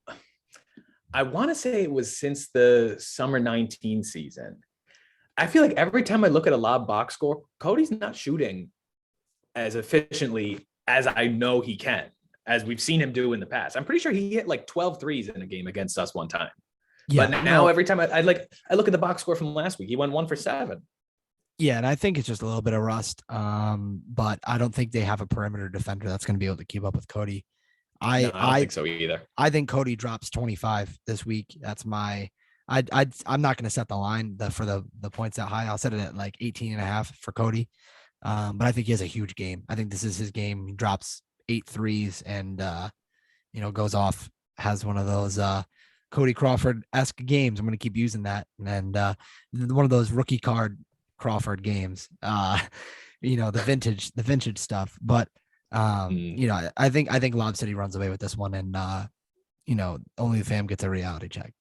I want to say it was since the summer 19 season. I feel like every time I look at a Lob box score, Cody's not shooting as efficiently as I know he can, as we've seen him do in the past. I'm pretty sure he hit like 12 threes in a game against us one time. Yeah, but now every time I look at the box score from last week, he went 1 for 7. Yeah, and I think it's just a little bit of rust. But I don't think they have a perimeter defender that's going to be able to keep up with Cody. I don't think so either. I think Cody drops 25 this week. That's my. I'm not going to set the line for the points that high. I'll set it at like 18.5 for Cody. But I think he has a huge game. I think this is his game. He drops 8 threes and goes off. Has one of those Cody Crawford-esque games. I'm going to keep using that. And one of those rookie card Crawford games, the vintage stuff. But I think Lob City runs away with this one, and Only the Fam gets a reality check.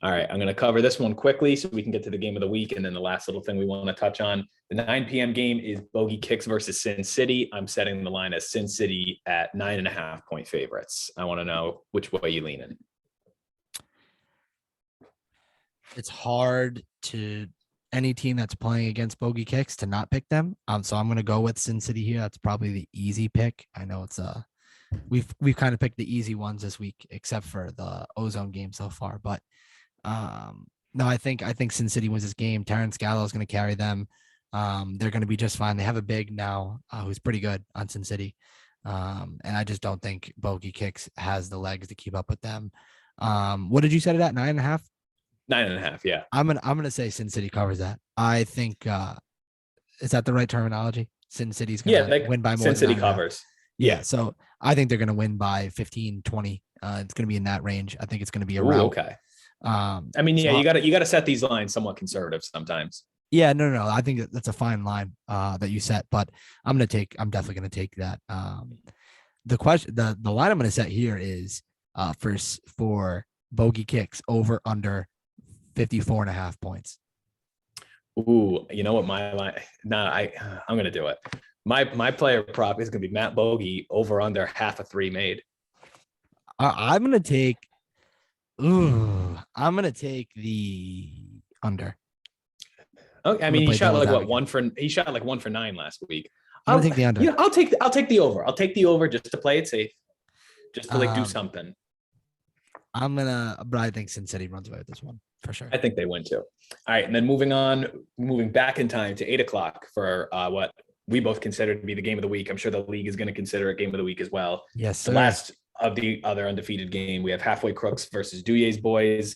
All right, I'm going to cover this one quickly so we can get to the game of the week, and then the last little thing we want to touch on. The 9 p.m. game is Bogey Kicks versus Sin City. I'm setting the line as Sin City at 9.5 point favorites. I want to know which way you lean in. It's hard to any team that's playing against Bogey Kicks to not pick them. So I'm going to go with Sin City here. That's probably the easy pick. I know it's we've kind of picked the easy ones this week, except for the Ozone game so far. But no, I think Sin City wins this game. Terrence Gallo is going to carry them. They're going to be just fine. They have a big now who's pretty good on Sin City. And I just don't think Bogey Kicks has the legs to keep up with them. What did you set it at? 9.5? 9.5. Yeah. I'm gonna say Sin City covers that. I think is that the right terminology? Sin City's gonna win by more. Sin City covers. Yeah. So I think they're gonna win by 15, 20. It's gonna be in that range. I think it's gonna be a rout. Okay. You gotta set these lines somewhat conservative sometimes. Yeah, no. I think that's a fine line that you set, but I'm definitely gonna take that. The line I'm gonna set here is for Bogey Kicks over under 54.5 points. Ooh, you know what my line? I'm gonna do it. My player prop is gonna be Matt Bogey over under half a 3 made. I'm gonna take. Ooh, I'm gonna take the under. Okay, I I'm gonna mean, play devil's advocate. he shot like 1 for 9 last week. I'm gonna take the under. I'll take the over. I'll take the over just to play it safe, just to like do Um, something. but I think Sin City runs away with this one for sure. I think they win too. All right, and then moving back in time to 8 o'clock for what we both consider to be the game of the week. I'm sure the league is going to consider it game of the week as well. Yes, The sir. last of the other undefeated game, we have Halfway Crooks versus Duyer's Boys.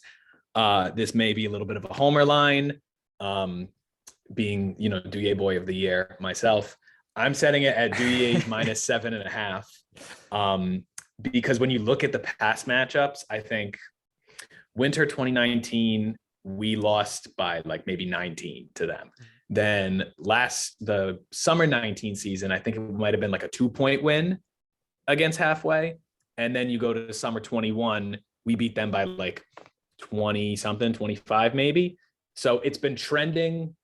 This may be a little bit of a homer line, being Duyer Boy of the Year myself. I'm setting it at Duyer's minus 7.5. Because when you look at the past matchups, I think winter 2019, we lost by like maybe 19 to them. Then the summer 19 season, I think it might have been like a 2-point win against Halfway. And then you go to the summer 21, we beat them by like 20 something, 25 maybe. So it's been trending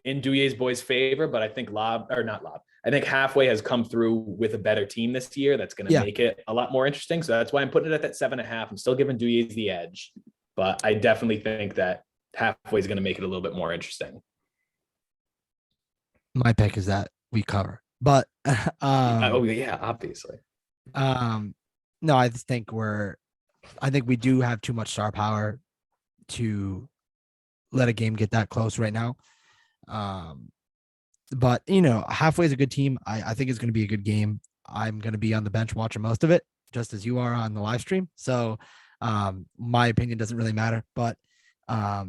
in Duyer's Boys' favor, but I think I think Halfway has come through with a better team this year. That's going to make it a lot more interesting. So that's why I'm putting it at that 7.5. I'm still giving Duyer's the edge, but I definitely think that Halfway is going to make it a little bit more interesting. My pick is that we cover, but obviously. No, I think we do have too much star power to let a game get that close right now. But Halfway is a good team. I think it's going to be a good game. I'm going to be on the bench watching most of it, just as you are on the live stream. So my opinion doesn't really matter, but I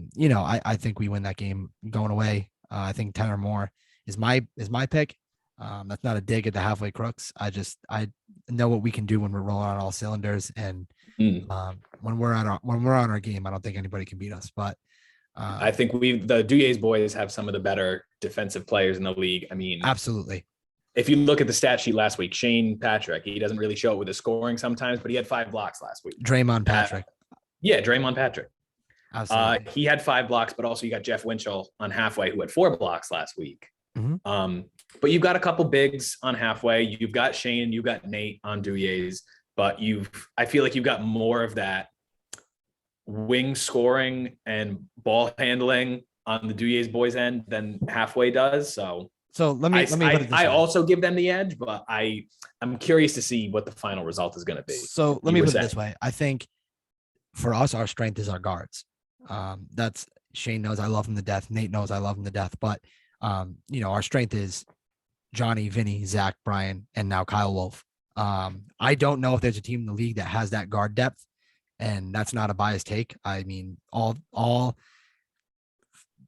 think we win that game going away. I think 10 or more is my pick. That's not a dig at the Halfway Crooks. I know what we can do when we're rolling on all cylinders, and when we're on our game, I don't think anybody can beat us. But I think the Duyer's Boys have some of the better defensive players in the league. I mean, absolutely. If you look at the stat sheet last week, Shane Patrick, he doesn't really show it with his scoring sometimes, but he had 5 blocks last week. Draymond Patrick. Draymond Patrick. Absolutely. He had 5 blocks, but also you got Jeff Winchell on Halfway who had 4 blocks last week. Mm-hmm. But you've got a couple bigs on Halfway. You've got Shane, you've got Nate on Duyer's, but I feel like you've got more of that wing scoring and ball handling on the Duyer's Boys end than Halfway does. So let me put it this way. I also give them the edge, but I'm curious to see what the final result is going to be. So let me put it this way. I think for us, our strength is our guards. That's Shane knows I love him to death. Nate knows I love him to death. But our strength is Johnny, Vinny, Zach, Brian, and now Kyle Wolf. I don't know if there's a team in the league that has that guard depth, and that's not a biased take. I mean, all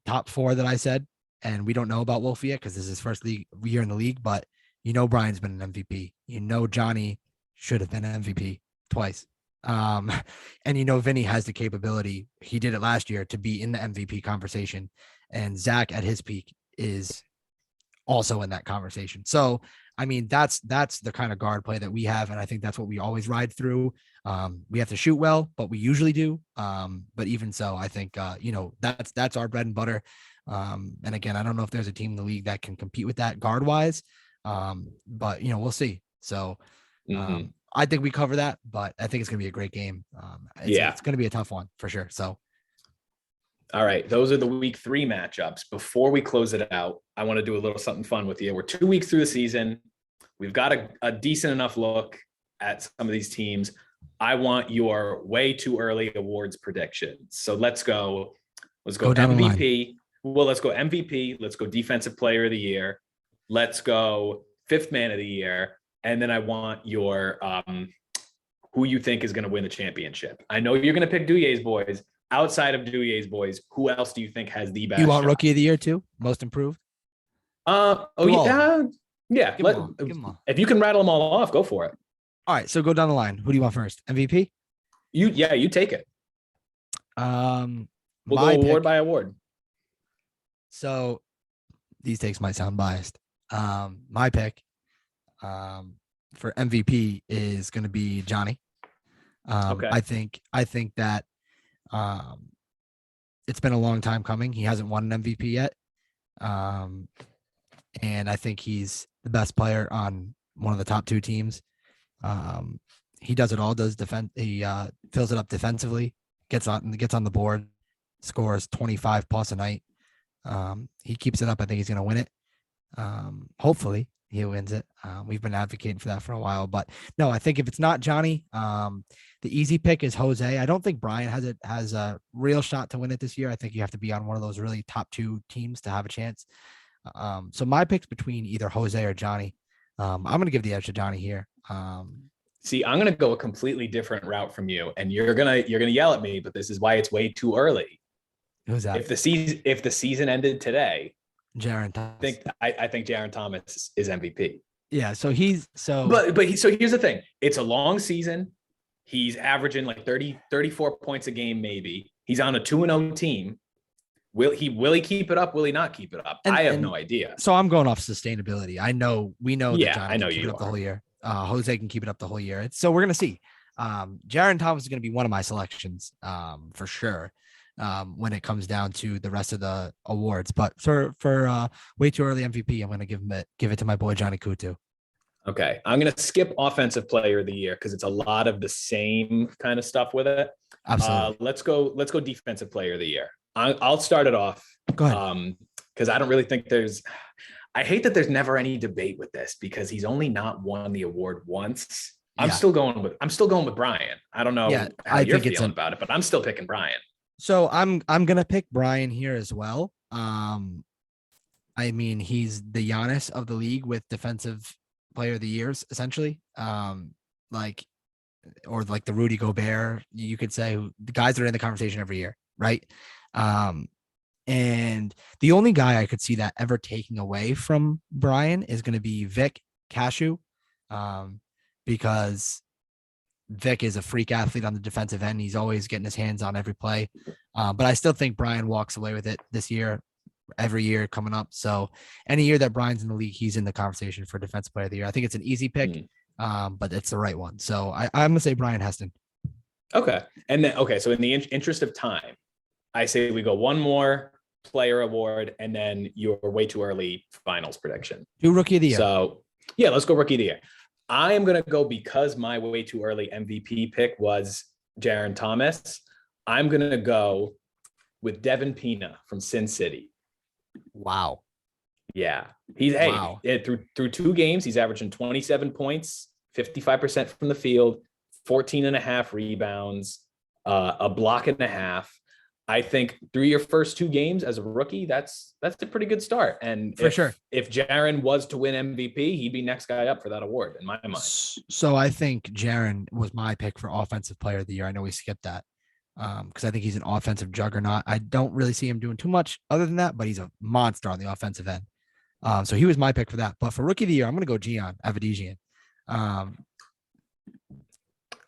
top 4 that I said, and we don't know about Wolf yet because this is his first year in the league, but Brian's been an MVP. Johnny should have been an MVP twice. And Vinny has the capability, he did it last year, to be in the MVP conversation, and Zach at his peak is also in that conversation. So I mean, that's the kind of guard play that we have, and I think that's what we always ride through. We have to shoot well, but we usually do. But even so, I think that's our bread and butter. And again, I don't know if there's a team in the league that can compete with that guard wise, but we'll see. So I think we cover that, but I think it's gonna be a great game. It's gonna be a tough one for sure. So. All right, those are the week 3 matchups. Before we close it out, I want to do a little something fun with you. We're 2 weeks through the season. We've got a decent enough look at some of these teams. I want your way too early awards predictions. So let's go MVP. Well, let's go MVP. Let's go defensive player of the year. Let's go 5th man of the year. And then I want your who you think is going to win the championship. I know you're going to pick Duyer's Boys. Outside of Duyer's Boys, who else do you think has the best? You want rookie of the year too? Most improved? Yeah. Give them all. If you can rattle them all off, go for it. All right, so go down the line. Who do you want first? MVP? You take it. We'll go award by award. So these takes might sound biased. My pick for MVP is going to be Johnny. Okay. I think that it's been a long time coming. He hasn't won an MVP yet. And I think he's the best player on one of the top 2 teams. He does it all. Does defend? He fills it up defensively. Gets on the board. Scores 25 plus a night. He keeps it up. I think he's going to win it. Hopefully he wins it. We've been advocating for that for a while, but no, I think if it's not Johnny, the easy pick is Jose. I don't think Brian has a real shot to win it this year. I think you have to be on one of those really top 2 teams to have a chance. So my pick's between either Jose or Johnny. I'm going to give the edge to Johnny here. See, I'm going to go a completely different route from you, and you're going to yell at me, but this is why it's way too early. Who's that? If the season ended today, Jaron Thomas. I think Jaron Thomas is MVP. Yeah, so so here's the thing. It's a long season. He's averaging like 34 points a game, maybe. He's on a 2-0 team. Will he keep it up? Will he not keep it up? I have no idea. So I'm going off sustainability. We know Yeah, that Johnny I know can keep you it up the are. whole year. Jose can keep it up the whole year. So we're gonna see. Jaron Thomas is gonna be one of my selections, for sure. When it comes down to the rest of the awards, but for way too early MVP, I'm going to give it to my boy Johnny Kutu. Okay, I'm going to skip offensive player of the year because it's a lot of the same kind of stuff with it. Absolutely. Let's go defensive player of the year. I'll start it off. Go ahead. Because I don't really think I hate that there's never any debate with this because he's only not won the award once. I'm still going with Brian. I don't know how you're feeling about it, but I'm still picking Brian. So I'm gonna pick Brian here as well. I mean, he's the Giannis of the league with defensive player of the years, essentially. Like the Rudy Gobert, you could say, the guys that are in the conversation every year, right? And the only guy I could see that ever taking away from Brian is going to be Vic Cashew, because Vic is a freak athlete on the defensive end. He's always getting his hands on every play. But I still think Brian walks away with it this year, every year coming up. So any year that Brian's in the league, he's in the conversation for defensive player of the year. I think it's an easy pick, but it's the right one. So I'm going to say Brian Heston. Okay. So in the interest of time, I say we go one more player award and then your way too early finals prediction. Do rookie of the year. So yeah, let's go rookie of the year. I am going to go because my way too early MVP pick was Jaron Thomas. I'm going to go with Devin Pena from Sin City. Wow. Yeah. Through 2 games, he's averaging 27 points, 55% from the field, 14 and a half rebounds, a block and a half. I think through your first 2 games as a rookie, that's a pretty good start. And for sure, if Jaron was to win MVP, he'd be next guy up for that award in my mind. So I think Jaron was my pick for offensive player of the year. I know we skipped that because I think he's an offensive juggernaut. I don't really see him doing too much other than that, but he's a monster on the offensive end. So he was my pick for that. But for rookie of the year, I'm going to go Gian Avedigian.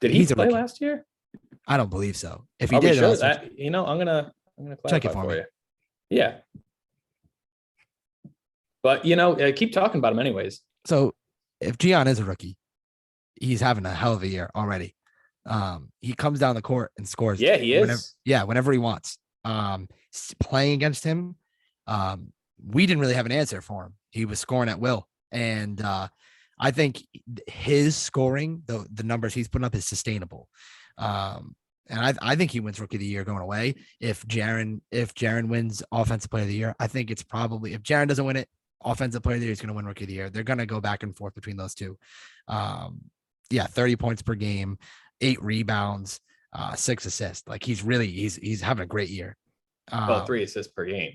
Did he play last year? I don't believe so. If he did, I'm gonna check it for me. You. Yeah, but keep talking about him anyways. So if Gian is a rookie, he's having a hell of a year already. He comes down the court and scores. Yeah, he is. Whenever he wants. Playing against him, we didn't really have an answer for him. He was scoring at will, and I think his scoring, the numbers he's putting up, is sustainable. And I think he wins rookie of the year going away. If Jaron wins offensive player of the year, I think it's probably, if Jaron doesn't win it, offensive player of the year is going to win rookie of the year. They're going to go back and forth between those two. 30 points per game, 8 rebounds, 6 assists. Like he's having a great year. 3 assists per game.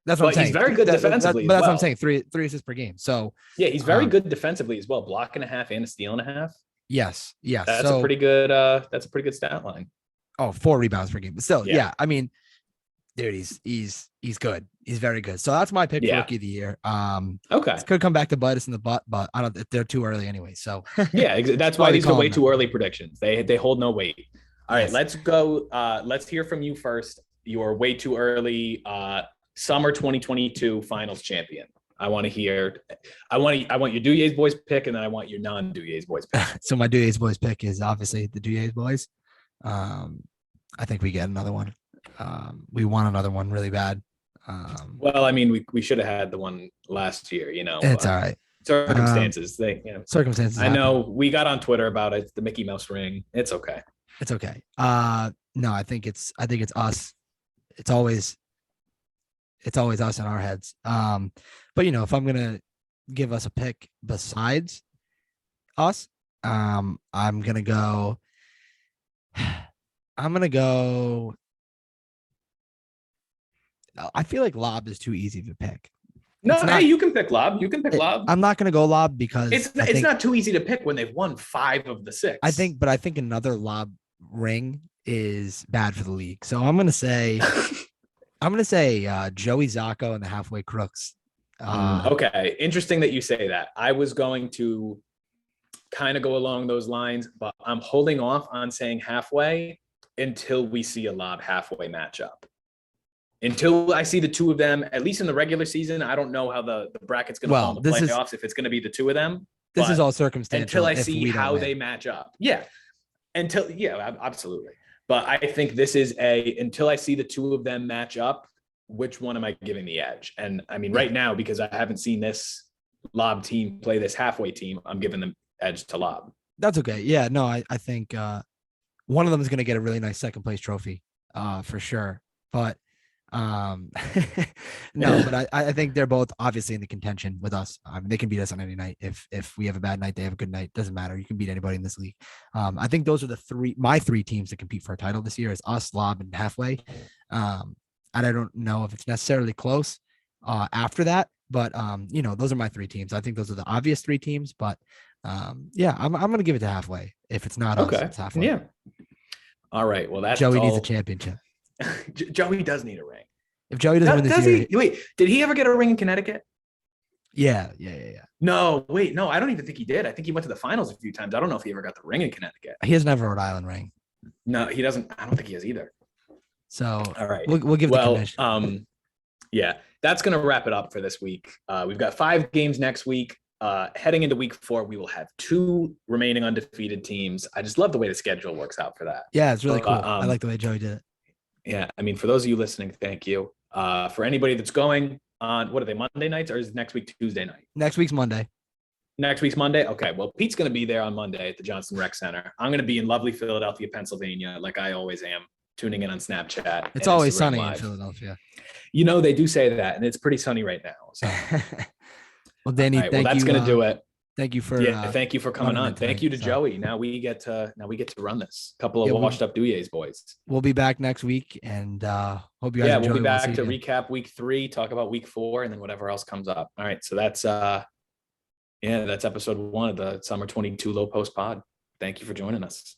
That's what I'm saying. He's very good defensively. But that's what I'm saying. Three assists per game. So yeah, he's very good defensively as well. Block and a half and a steal and a half. Yes. That's a pretty good. That's a pretty good stat line. 4 rebounds per game. But still, yeah. I mean, dude, he's good. He's very good. So that's my pick for rookie of the year. Okay, it could come back to bite us in the butt, but I don't. They're too early anyway. So yeah, that's why these are way too early predictions. They hold no weight. All right, let's go. Let's hear from you first. Your way too early summer 2022 finals champion. I want to hear. I want your Duyes boys pick, and then I want your non-Duyes boys pick. So my Duyes boys pick is obviously the Duyes boys. I think we get another one. We want another one really bad. Well, I mean, we should have had the one last year, It's all right. Circumstances. Circumstances. I know we got on Twitter about it. The Mickey Mouse ring. It's okay. It's okay. No, I think it's us. It's always us in our heads. But if I'm gonna give us a pick besides us, I'm gonna go. I feel like Lob is too easy to pick. No, hey, you can pick Lob. You can pick Lob. I'm not gonna go Lob because it's not too easy to pick when they've won 5 of the 6. I think another Lob ring is bad for the league. So I'm gonna say Joey Zacco and the Halfway Crooks. Okay, interesting that you say that. I was going to kind of go along those lines, but I'm holding off on saying halfway until we see a Lob halfway matchup. Until I see the two of them, at least in the regular season, I don't know how the bracket's going to fall in the playoffs, if it's going to be the two of them. This is all circumstantial. Until I see how they match up. Yeah. Absolutely. But I think this is until I see the two of them match up, which one am I giving the edge? And I mean, right now, because I haven't seen this Lob team play this halfway team, I'm giving them edge to Lob. That's okay. Yeah, no, I think one of them is going to get a really nice second place trophy for sure. But but I think they're both obviously in the contention with us. I mean, they can beat us on any night. If we have a bad night, they have a good night. Doesn't matter. You can beat anybody in this league. I think those are my three teams that compete for a title this year is us, Lob, and Halfway. And I don't know if it's necessarily close after that, but those are my 3 teams. I think those are the obvious 3 teams, but I'm gonna give it to Halfway. If it's not us, it's Halfway. Yeah. All right. Well, that's Joey needs a championship. Joey does need a ring. If Joey doesn't win this year, wait, did he ever get a ring in Connecticut? Yeah. No, wait, no, I don't even think he did. I think he went to the finals a few times. I don't know if he ever got the ring in Connecticut. He doesn't have a Rhode Island ring. No, he doesn't. I don't think he has either. So, all right, we'll give the commission. Yeah, that's gonna wrap it up for this week. We've got 5 games next week. Heading into week 4, we will have 2 remaining undefeated teams. I just love the way the schedule works out for that. Yeah, it's really cool. I like the way Joey did it. Yeah, I mean, for those of you listening, thank you. For anybody that's going on, what are they, Monday nights, or is next week Tuesday night? Next week's Monday. Next week's Monday? Okay, well, Pete's going to be there on Monday at the Johnson Rec Center. I'm going to be in lovely Philadelphia, Pennsylvania, like I always am, tuning in on Snapchat. It's always sunny in Philadelphia. They do say that, and it's pretty sunny right now. So. Well, Danny, thank you. That's going to do it. Thank you for thank you for coming on. Thank you to Joey. Now we get to run this. Couple of washed up Duyes boys. We'll be back next week, and hope you guys enjoy. We'll be back to recap week 3, talk about week 4, and then whatever else comes up. All right, so that's that's episode 1 of the Summer 22 Low Post Pod. Thank you for joining us.